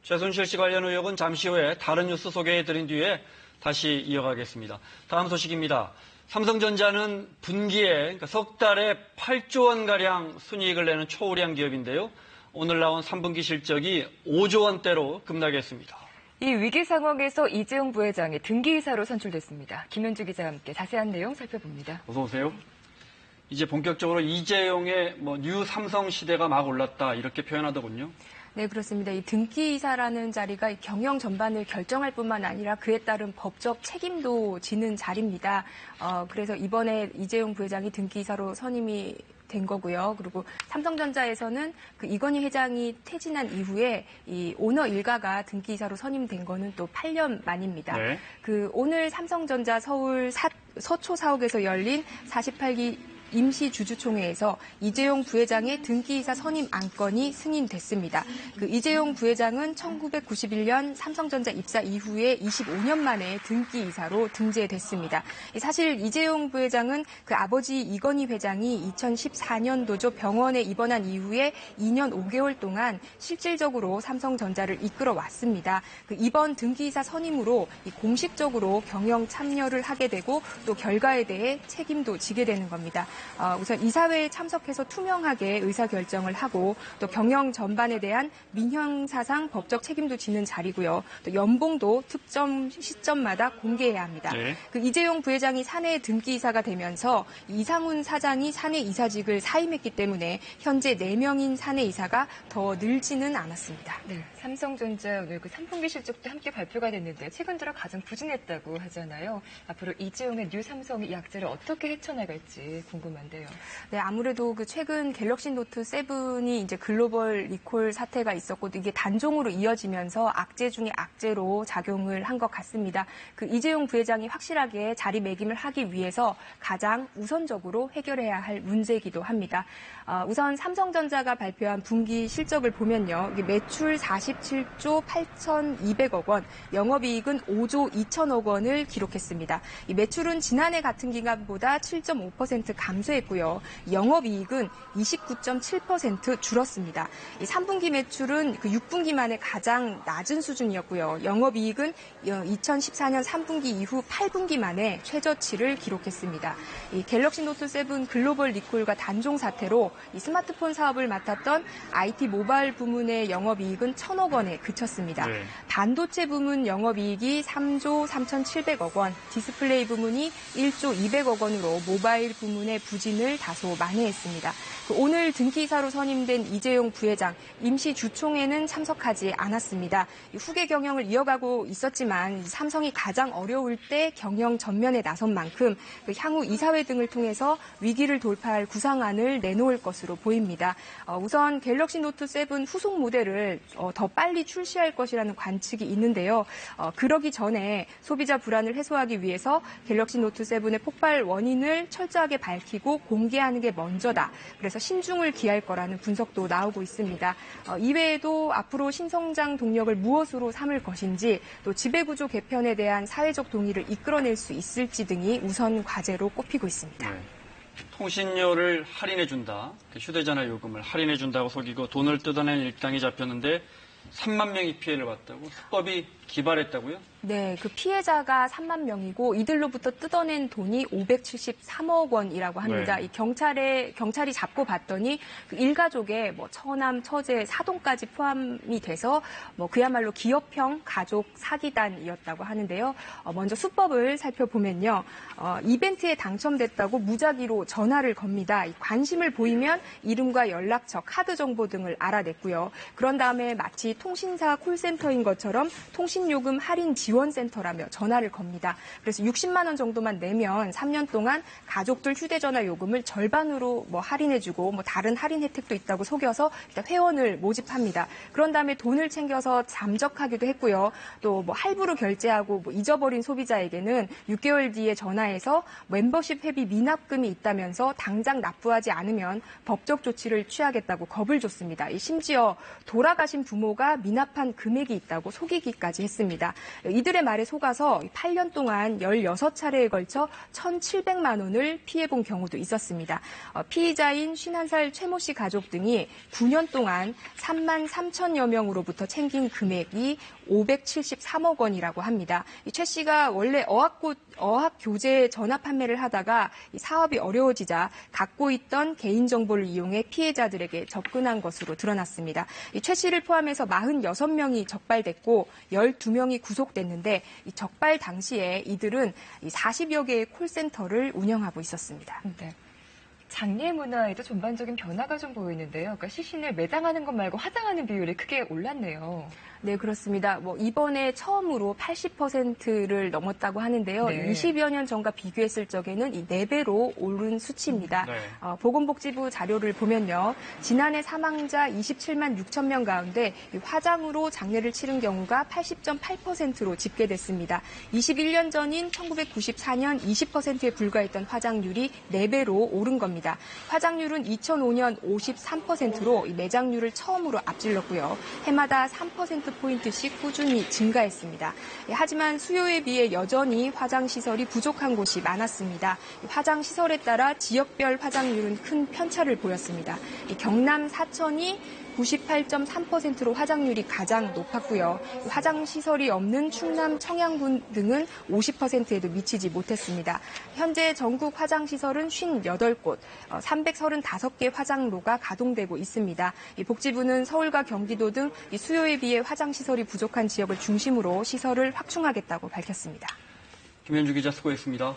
최순실 씨 관련 의혹은 잠시 후에 다른 뉴스 소개해드린 뒤에 다시 이어가겠습니다. 다음 소식입니다. 삼성전자는 분기에 그러니까 석 달에 8조 원가량 순이익을 내는 초우량 기업인데요. 오늘 나온 3분기 실적이 5조 원대로 급락했습니다. 이 위기 상황에서 이재용 부회장이 등기이사로 선출됐습니다. 김현주 기자와 함께 자세한 내용 살펴봅니다. 어서 오세요. 이제 본격적으로 이재용의 뉴 삼성 시대가 막 올랐다 이렇게 표현하더군요. 네, 그렇습니다. 이 등기이사라는 자리가 이 경영 전반을 결정할 뿐만 아니라 그에 따른 법적 책임도 지는 자리입니다. 그래서 이번에 이재용 부회장이 등기이사로 선임이 된 거고요. 그리고 삼성전자에서는 그 이건희 회장이 퇴진한 이후에 이 오너 일가가 등기이사로 선임된 거는 또 8년 만입니다. 네. 오늘 삼성전자 서울 서초 사옥에서 열린 48기 임시주주총회에서 이재용 부회장의 등기이사 선임 안건이 승인됐습니다. 이재용 부회장은 1991년 삼성전자 입사 이후에 25년 만에 등기이사로 등재됐습니다. 사실 이재용 부회장은 그 아버지 이건희 회장이 2014년도죠 병원에 입원한 이후에 2년 5개월 동안 실질적으로 삼성전자를 이끌어 왔습니다. 이번 등기이사 선임으로 공식적으로 경영 참여를 하게 되고 또 결과에 대해 책임도 지게 되는 겁니다. 우선 이사회에 참석해서 투명하게 의사결정을 하고 또 경영 전반에 대한 민형사상 법적 책임도 지는 자리고요. 또 연봉도 특정 시점마다 공개해야 합니다. 네. 이재용 부회장이 사내 등기이사가 되면서 이상훈 사장이 사내 이사직을 사임했기 때문에 현재 4명인 사내 이사가 더 늘지는 않았습니다. 네, 삼성전자 오늘 3분기 실적도 함께 발표가 됐는데 최근 들어 가장 부진했다고 하잖아요. 앞으로 이재용의 뉴 삼성이 이 악재를 어떻게 헤쳐나갈지 궁금한데요. 네, 아무래도 최근 갤럭시 노트 7이 이제 글로벌 리콜 사태가 있었고 이게 단종으로 이어지면서 악재 중에 악재로 작용을 한 것 같습니다. 이재용 부회장이 확실하게 자리매김을 하기 위해서 가장 우선적으로 해결해야 할 문제이기도 합니다. 우선 삼성전자가 발표한 분기 실적을 보면요. 매출 47조 8,200억 원, 영업이익은 5조 2천억 원을 기록했습니다. 이 매출은 지난해 같은 기간보다 7.5% 감소했고요. 영업이익은 29.7% 줄었습니다. 이 3분기 매출은 6분기 만에 가장 낮은 수준이었고요. 영업이익은 2014년 3분기 이후 8분기 만에 최저치를 기록했습니다. 이 갤럭시 노트 7 글로벌 리콜과 단종 사태로 이 스마트폰 사업을 맡았던 IT 모바일 부문의 영업이익은 1,000억 원에 그쳤습니다. 네. 반도체 부문 영업이익이 3조 3,700억 원, 디스플레이 부문이 1조 200억 원으로 모바일 부문의 부진을 다소 만회했습니다. 오늘 등기이사로 선임된 이재용 부회장, 임시 주총에는 참석하지 않았습니다. 후계 경영을 이어가고 있었지만 삼성이 가장 어려울 때 경영 전면에 나선 만큼 향후 이사회 등을 통해서 위기를 돌파할 구상안을 내놓을 것으로 보입니다. 우선 갤럭시 노트 7 후속 모델을 더 빨리 출시할 것이라는 관측이 있는데요. 그러기 전에 소비자 불안을 해소하기 위해서 갤럭시 노트 7의 폭발 원인을 철저하게 밝히고 공개하는 게 먼저다. 그래서 신중을 기할 거라는 분석도 나오고 있습니다. 이외에도 앞으로 신성장 동력을 무엇으로 삼을 것인지 또 지배구조 개편에 대한 사회적 동의를 이끌어낼 수 있을지 등이 우선 과제로 꼽히고 있습니다. 네. 통신료를 할인해준다. 휴대전화 요금을 할인해준다고 속이고 돈을 뜯어낸 일당이 잡혔는데 3만 명이 피해를 봤다고? 수법이 기발했다고요? 네, 피해자가 3만 명이고 이들로부터 뜯어낸 돈이 573억 원이라고 합니다. 네. 이 경찰이 잡고 봤더니 일가족의 처남, 처제, 사돈까지 포함이 돼서 그야말로 기업형 가족 사기단이었다고 하는데요. 먼저 수법을 살펴보면요. 이벤트에 당첨됐다고 무작위로 전화를 겁니다. 관심을 보이면 이름과 연락처, 카드 정보 등을 알아냈고요. 그런 다음에 마치 통신사 콜센터인 것처럼 통신요금 할인 지원센터라며 전화를 겁니다. 그래서 60만 원 정도만 내면 3년 동안 가족들 휴대전화 요금을 절반으로 할인해주고 다른 할인 혜택도 있다고 속여서 일단 회원을 모집합니다. 그런 다음에 돈을 챙겨서 잠적하기도 했고요. 또 할부로 결제하고 잊어버린 소비자에게는 6개월 뒤에 전화해서 멤버십 회비 미납금이 있다면서 당장 납부하지 않으면 법적 조치를 취하겠다고 겁을 줬습니다. 심지어 돌아가신 부모가 미납한 금액이 있다고 속이기까지 했습니다. 이들의 말에 속아서 8년 동안 16차례에 걸쳐 1,700만 원을 피해본 경우도 있었습니다. 피의자인 51살 최모 씨 가족 등이 9년 동안 3만 3천여 명으로부터 챙긴 금액이 573억 원이라고 합니다. 최 씨가 원래 어학교재 전화 판매를 하다가 사업이 어려워지자 갖고 있던 개인정보를 이용해 피해자들에게 접근한 것으로 드러났습니다. 최 씨를 포함해서 46명이 적발됐고 12명이 구속됐는데 적발 당시에 이들은 40여 개의 콜센터를 운영하고 있었습니다. 네. 장례 문화에도 전반적인 변화가 좀 보이는데요. 그러니까 시신을 매장하는 것 말고 화장하는 비율이 크게 올랐네요. 네, 그렇습니다. 이번에 처음으로 80%를 넘었다고 하는데요. 네. 20여 년 전과 비교했을 적에는 이 4배로 오른 수치입니다. 네. 보건복지부 자료를 보면요. 지난해 사망자 27만 6천 명 가운데 화장으로 장례를 치른 경우가 80.8%로 집계됐습니다. 21년 전인 1994년 20%에 불과했던 화장률이 4배로 오른 겁니다. 화장률은 2005년 53%로 매장률을 처음으로 앞질렀고요. 해마다 3%포인트씩 꾸준히 증가했습니다. 하지만 수요에 비해 여전히 화장시설이 부족한 곳이 많았습니다. 화장시설에 따라 지역별 화장률은 큰 편차를 보였습니다. 경남 사천이 98.3%로 화장률이 가장 높았고요. 화장시설이 없는 충남 청양군 등은 50%에도 미치지 못했습니다. 현재 전국 화장시설은 58곳, 335개 화장로가 가동되고 있습니다. 복지부는 서울과 경기도 등 수요에 비해 화장시설이 부족한 지역을 중심으로 시설을 확충하겠다고 밝혔습니다. 김현주 기자 수고했습니다.